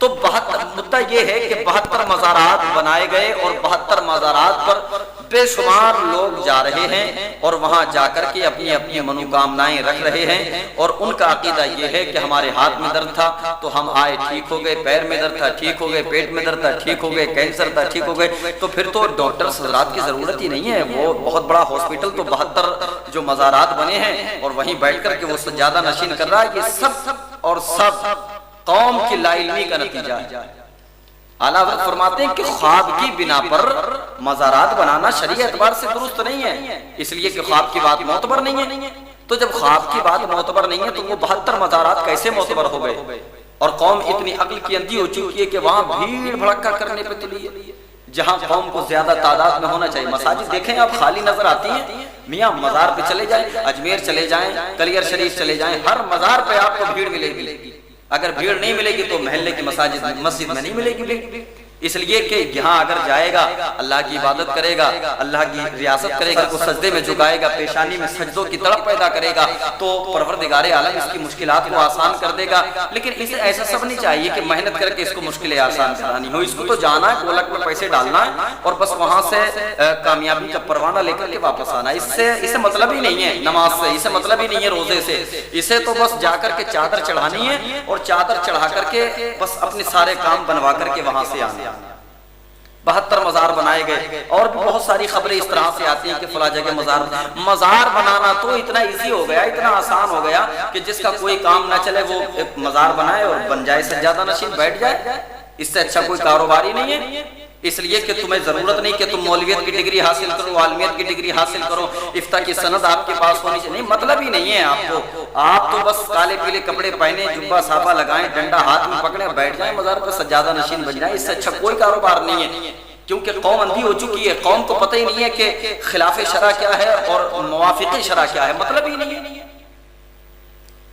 تو مدعا یہ ہے کہ 72 مزارات بنائے گئے اور 72 مزارات پر بے شمار لوگ جا رہے ہیں اور وہاں جا کر کے اپنی اپنی منوکامنائیں رکھ رہے ہیں، اور ان کا عقیدہ یہ ہے کہ ہمارے ہاتھ میں درد تھا تو ہم آئے ٹھیک ہو گئے، پیر میں درد تھا ٹھیک ہو گئے، پیٹ میں درد تھا ٹھیک ہو گئے، کینسر تھا ٹھیک ہو گئے، تو پھر تو ڈاکٹر حضرات کی ضرورت ہی نہیں ہے، وہ بہت بڑا ہاسپٹل تو 72 جو مزارات بنے ہیں اور وہیں بیٹھ کر کے وہ سجادہ نشین کر رہا ہے، یہ سب اور سب قوم کی لا علمی کا نتیجہ ہے۔ اعلیٰ حضرت فرماتے ہیں کہ خواب کی بنا پر مزارات بنانا شرعی اعتبار سے درست نہیں ہے، اس لیے کہ خواب کی بات معتبر نہیں ہے، تو جب خواب کی بات معتبر نہیں ہے تو وہ 72 مزارات کیسے معتبر ہو گئے؟ اور قوم اتنی عقل کی اندھی ہو چکی ہے کہ وہاں بھیڑ بھڑکا کرنے پہ تلی ہے، جہاں قوم کو زیادہ تعداد میں ہونا چاہیے۔ مساجد دیکھیں آپ خالی نظر آتی ہیں، میاں مزار پہ چلے جائیں، اجمیر چلے جائیں، کلیر شریف چلے جائیں، ہر مزار پہ آپ کو بھیڑ ملے گی، اگر بھیڑ نہیں ملے گی تو محلے کی مسجد میں نہیں ملے گی، اس لیے کہ یہاں اگر جائے گا اللہ کی عبادت کرے گا، اللہ کی ریاست کرے گا، کو سجدے میں جھکائے گا، پیشانی میں سجدوں کی تڑپ پیدا کرے گا، تو پروردگار عالم اس کی مشکلات کو آسان کر دے گا۔ لیکن اسے ایسا سب نہیں چاہیے کہ محنت کر کے اس کو مشکلیں آسان کرانی ہو، اس کو تو جانا ہے، گولک میں پیسے ڈالنا ہے اور بس وہاں سے کامیابی کا پروانہ لے کر کے واپس آنا ہے۔ اسے مطلب ہی نہیں ہے نماز سے، اسے مطلب ہی نہیں ہے روزے سے، اسے تو بس جا کر کے چادر چڑھانی ہے اور چادر چڑھا کر کے بس اپنے سارے کام بنوا کر کے وہاں سے آنا۔ 72 مزار بنائے گئے، اور بھی بہت ساری خبریں اس طرح سے آتی ہیں کہ فلاں جگہ مزار بنانا تو اتنا ایزی ہو گیا، اتنا آسان ہو گیا کہ جس کا کوئی کام نہ چلے وہ ایک مزار بنائے اور بن جائے، سجادہ نشین بیٹھ جائے، اس سے اچھا کوئی کاروبار ہی نہیں ہے۔ اس لیے کہ تمہیں ضرورت نہیں کہ تم مولویت کی ڈگری حاصل کرو، عالمیت کی ڈگری حاصل کرو، افتاء کی سند آپ کے پاس ہونی چاہیے، نہیں، مطلب ہی نہیں ہے آپ کو، آپ تو بس کالے پیلے کپڑے پہنے، جبہ صافہ لگائیں، ڈنڈا ہاتھ میں پکڑیں، بیٹھ جائیں مزار پر سجادہ نشین بن جائیں، اس سے اچھا کوئی کاروبار نہیں ہے، کیونکہ قوم اندھی ہو چکی ہے، قوم کو پتہ ہی نہیں ہے کہ خلاف شرع کیا ہے اور موافق شرع کیا ہے، مطلب ہی نہیں ہے۔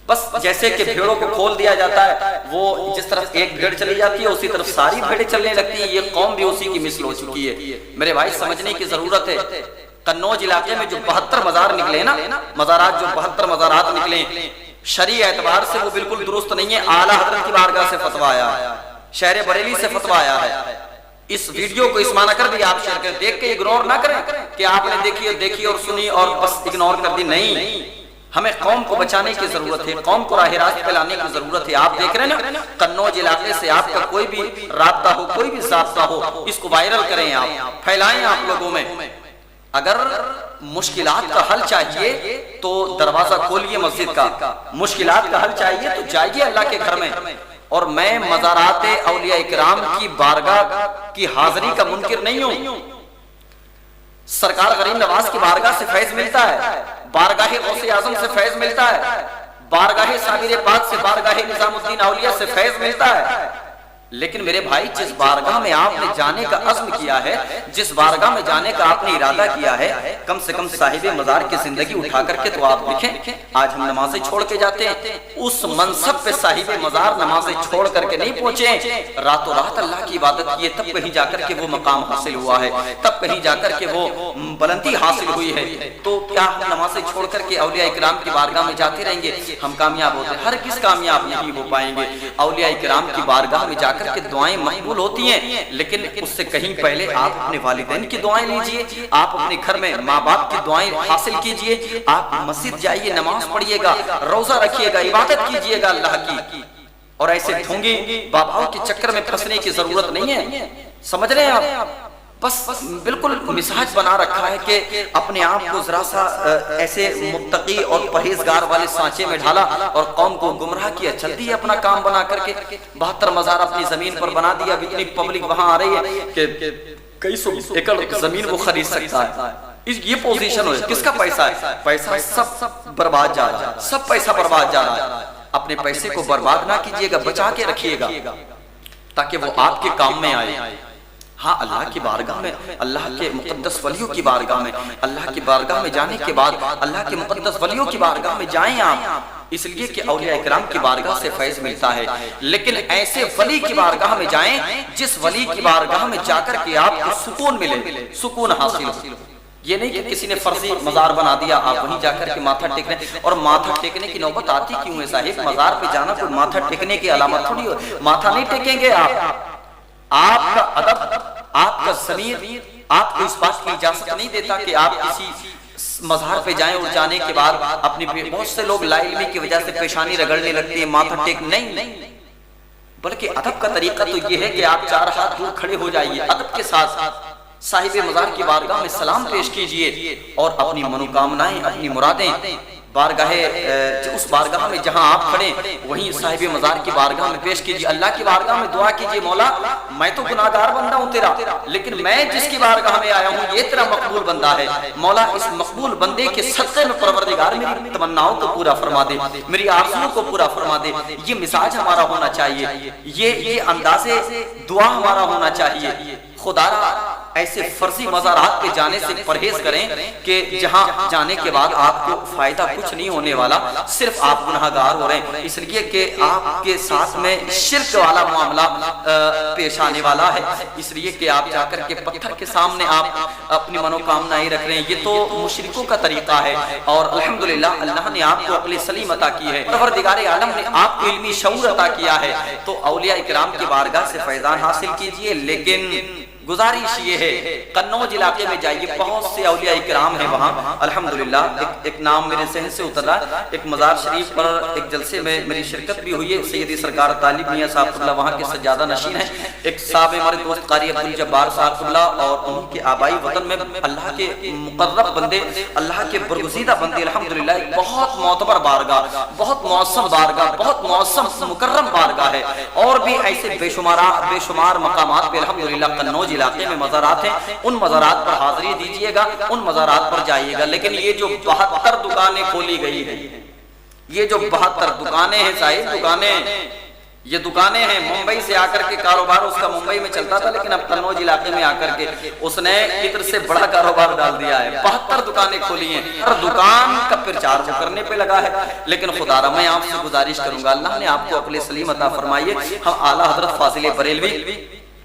بس جیسے کہ بھیڑوں کو کھول دیا جاتا ہے، وہ جس طرف ایک بھیڑ چلی جاتی ہے اسی طرف ساری بھیڑیں چلنے لگتی ہیں، یہ قوم بھی اسی کی مثل ہو چکی ہے۔ میرے بھائی سمجھنے کی ضرورت ہے، قنوج علاقے میں جو 72 مزار نکلے نا، مزارات جو 72 مزارات نکلے، شرعی اعتبار سے وہ بالکل درست نہیں ہے۔ اعلیٰ حضرت کی بارگاہ سے فتویٰ آیا ہے، شہر بریلی سے فتویٰ آیا ہے۔ اس ویڈیو کو اس معنی کر بھی آپ شیئر کریں، دیکھ کے اگنور نہ کریں کہ آپ نے دیکھی اور سنی اور بس اگنور کر دی، نہیں، ہمیں قوم کو بچانے کی ضرورت ہے، قوم کو راہ راست پہ لانے کی ضرورت ہے۔ آپ دیکھ رہے ہیں نا، قنوج علاقے سے آپ کا کوئی بھی رابطہ ہو، کوئی بھی ضابطہ ہو، اس کو وائرل کریں، آپ پھیلائیں آپ لوگوں میں۔ اگر مشکلات کا حل چاہیے تو دروازہ کھولیے مسجد کا، مشکلات کا حل چاہیے تو جائیے اللہ کے گھر میں۔ اور میں مزارات اولیاء اکرام کی بارگاہ کی حاضری کا منکر نہیں ہوں، سرکار غریب نواز کی بارگاہ سے فیض ملتا ہے، بارگاہ غوث اعظم سے فیض ملتا ہے، بارگاہ صابر پاک سے، بارگاہ نظام الدین اولیاء سے فیض ملتا ہے، لیکن میرے بھائی جس بارگاہ میں آپ نے جانے کا عزم کیا ہے، جس بارگاہ میں جانے کا آپ نے ارادہ کیا ہے، کم سے کم صاحب مزار کی زندگی اٹھا کر کے تو آپ لکھیں۔ آج ہم نمازیں چھوڑ کے جاتے ہیں، اس منصب پہ صاحب مزار نمازیں چھوڑ کر کے نہیں پہنچے، راتوں رات اللہ کی عبادت کیے، تب کہیں جا کر کے وہ مقام حاصل ہوا ہے، تب کہیں جا کر کے وہ بلندی حاصل ہوئی ہے۔ تو کیا ہم نمازیں چھوڑ کر کے اولیاء اکرام کی بارگاہ میں جاتے رہیں گے ہم کامیاب ہوتے ہیں؟ ہرگز کامیاب نہیں ہو پائیں گے۔ اولیاء اکرام کی بارگاہ میں جا کر کہ دعائیں مقبول ہوتی ہیں، لیکن اس سے کہیں پہلے آپ اپنے والدین کی دعائیں لیجئے، آپ اپنے گھر میں ماں باپ کی دعائیں حاصل کیجئے، آپ مسجد جائیے، نماز پڑھیے گا، روزہ رکھیے گا، عبادت کیجئے گا اللہ کی، اور ایسے ڈھونگی باباؤں کے چکر میں پھنسنے کی ضرورت نہیں ہے۔ سمجھ رہے ہیں آپ؟ بس بالکل مزاج بنا رکھا ہے کہ اپنے آپ کو ذرا سا ایسے متقی اور پرہیزگار والے سانچے میں ڈھالا اور قوم کو گمراہ کیا، چل دی اپنا کام بنا کر کے 72 مزار اپنی زمین پر بنا دیا۔ اتنی پبلک وہاں آ رہی ہے کہ کئی سو ایکڑ زمین وہ خرید سکتا ہے، یہ پوزیشن ہو، کس کا پیسہ ہے؟ پیسہ سب برباد جا رہا ہے، سب پیسہ برباد جا رہا ہے۔ اپنے پیسے کو برباد نہ کیجیے گا، بچا کے رکھیے گا تاکہ وہ آپ کے کام میں آئے۔ ہاں، اللہ کی بارگاہ میں، اللہ کے مقدس ولیوں کی بارگاہ میں، اللہ کی بارگاہ میں جانے کے بعد اللہ کے مقدس ولیوں کی بارگاہ میں جائیں آپ، اس لیے کہ اولیاء اکرام کی بارگاہ سے فیض ملتا ہے، لیکن ایسے ولی کی بارگاہ میں جائیں جس ولی کی بارگاہ میں جا کر کے آپ کو سکون ملے، سکون حاصل ہو، یہ نہیں کہ کسی نے فرضی مزار بنا دیا آپ وہیں جا کر کے ماتھا ٹیک رہے ہیں، اور ماتھا ٹیکنے کی نوبت آتی کیوں ہے صاحب؟ مزار پہ جانا کوئی ماتھا ٹیکنے کی علامت تھوڑی ہو، ماتھا نہیں ٹیکیں گے آپ کا ادب، آپ کا ضمیر آپ کو اس بات کی اجازت نہیں دیتا کہ آپ کسی مزار پہ جائیں اور جانے کے بعد اپنی بہت سے لوگ لا علمی کی وجہ سے پیشانی رگڑنے لگتی ہے، ماتھا ٹیک نہیں، بلکہ ادب کا طریقہ تو یہ ہے کہ آپ 4 ہاتھ دور کھڑے ہو جائیے، ادب کے ساتھ صاحب مزار کی بارگاہ میں سلام پیش کیجئے اور اپنی منوکامنائیں، اپنی مرادیں اس بارگاہ میں جہاں آپ کھڑے وہیں صاحب مزار کی بارگاہ میں پیش کیجئے، اللہ کی بارگاہ میں دعا کیجئے، مولا میں تو گناہگار بندہ ہوں تیرا، لیکن میں جس کی بارگاہ میں آیا ہوں یہ تیرا مقبول بندہ ہے، مولا اس مقبول بندے کے صدقے میں پروردگار میری تمناؤں کو پورا فرما دے، میری آرزوؤں کو پورا فرما دے۔ یہ مزاج ہمارا ہونا چاہیے، یہ انداز دعا ہمارا ہونا چاہیے۔ خدا ایسے فرضی مزارات پہ جانے سے پرہیز کریں کہ جہاں جانے کے بعد آپ کو فائدہ کچھ نہیں ہونے والا، صرف آپ گناہگار ہو رہے ہیں، اس لیے کہ آپ کے ساتھ میں شرک والا معاملہ پیش آنے والا ہے، اس لیے کہ آپ جا کر کے پتھر کے سامنے آپ اپنی منوکامنائیں رکھ رہے ہیں، یہ تو مشرکوں کا طریقہ ہے، اور الحمدللہ اللہ نے آپ کو عقل سلیم عطا کی ہے، پروردگار عالم نے آپ کو علمی شعور عطا کیا ہے، تو اولیاء اکرام کی بارگاہ سے فیضان حاصل کیجئے۔ لیکن گزارش یہ ہے قنوج علاقے میں جائیے، بہت سے اولیاء اکرام ہیں وہاں الحمدللہ۔ ایک نام میرے ذہن سے اتر رہا ہے، ایک مزار شریف پر ایک جلسے میں میری شرکت بھی ہوئی ہے، سیدی سرکار طالب میاں صاحب اللہ وہاں کے سجادہ نشین ہیں، ایک صاحب ہمارے دوست قاری عبدالجبار صاحب اللہ، اور ان کے آبائی وطن میں اللہ کے مقرب بندے، اللہ کے برگزیدہ بندے الحمدللہ، ایک بہت معتبر بارگاہ، بہت معظم بارگاہ، بہت معظم مکرم بارگاہ ہے، اور بھی ایسے بے شمار مقامات پہ الحمدللہ قنوج علاقے میں مزارات ہیں، ان مزارات پر حاضری دیجئے گا، ان مزارات پر جائیے گا۔ لیکن یہ جو 72 دکانیں کھولی گئی ہیں، یہ جو 72 دکانیں ہیں صاحب، یہ دکانیں ہیں، ممبئی سے آ کر کے کاروبار اس کا ممبئی میں چلتا تھا، لیکن اب قنوج علاقے میں آ کر کے اس نے ادھر سے بڑا کاروبار ڈال دیا ہے، 72 دکانیں کھولی ہیں، ہر دکان کا پرچار وہ کرنے پہ لگا ہے۔ لیکن خدا را میں آپ سے گزارش کروں گا، اللہ نے آپ کو عقل سلیم عطا فرمائیے، ہم اعلیٰ حضرت فاضل بریلوی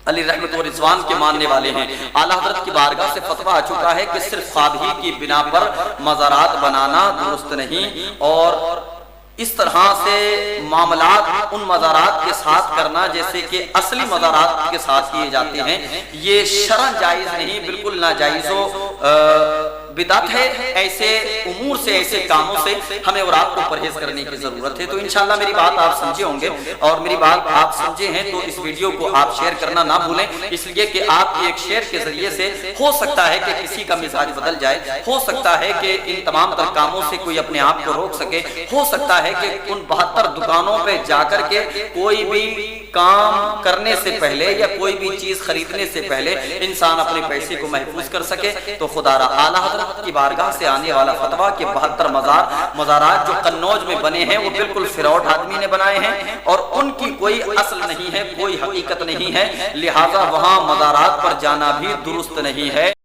علی رحمت و رضوان کے ماننے والے ہیں، اعلیٰ حضرت کی بارگاہ سے فتویٰ آ چکا ہے کہ صرف خواہی کی بنا پر مزارات بنانا درست نہیں، اور اس طرح سے معاملات ان مزارات کے ساتھ کرنا جیسے کہ اصلی مزارات کے ساتھ کیے جاتے ہیں، یہ شرعاً جائز نہیں، بالکل ناجائز و بدعت ہے۔ ایسے امور سے، ایسے کاموں سے ہمیں اور آپ کو پرہیز کرنے کی ضرورت ہے۔ تو انشاءاللہ میری بات آپ سمجھے ہوں گے، اور میری بات آپ سمجھے ہیں تو اس ویڈیو کو آپ شیئر کرنا نہ بھولیں، اس لیے کہ آپ کے ایک شیئر کے ذریعے سے ہو سکتا ہے کہ کسی کا مزاج بدل جائے، ہو سکتا ہے کہ ان تمام تر کاموں سے کوئی اپنے آپ کو روک سکے، ہو سکتا ہے کہ ان 72 دکانوں پہ جا کر کے کوئی بھی کام کرنے سے پہلے یا کوئی بھی چیز خریدنے سے پہلے انسان اپنے پیسے کو محفوظ کر سکے۔ تو خدا را اعلیٰ حضرت کی بارگاہ سے آنے والا فتویٰ کہ 72 مزارات جو قنوج میں بنے ہیں وہ بالکل فراڈ آدمی نے بنائے ہیں، اور ان کی کوئی اصل نہیں ہے، کوئی حقیقت نہیں ہے، لہٰذا وہاں مزارات پر جانا بھی درست نہیں ہے۔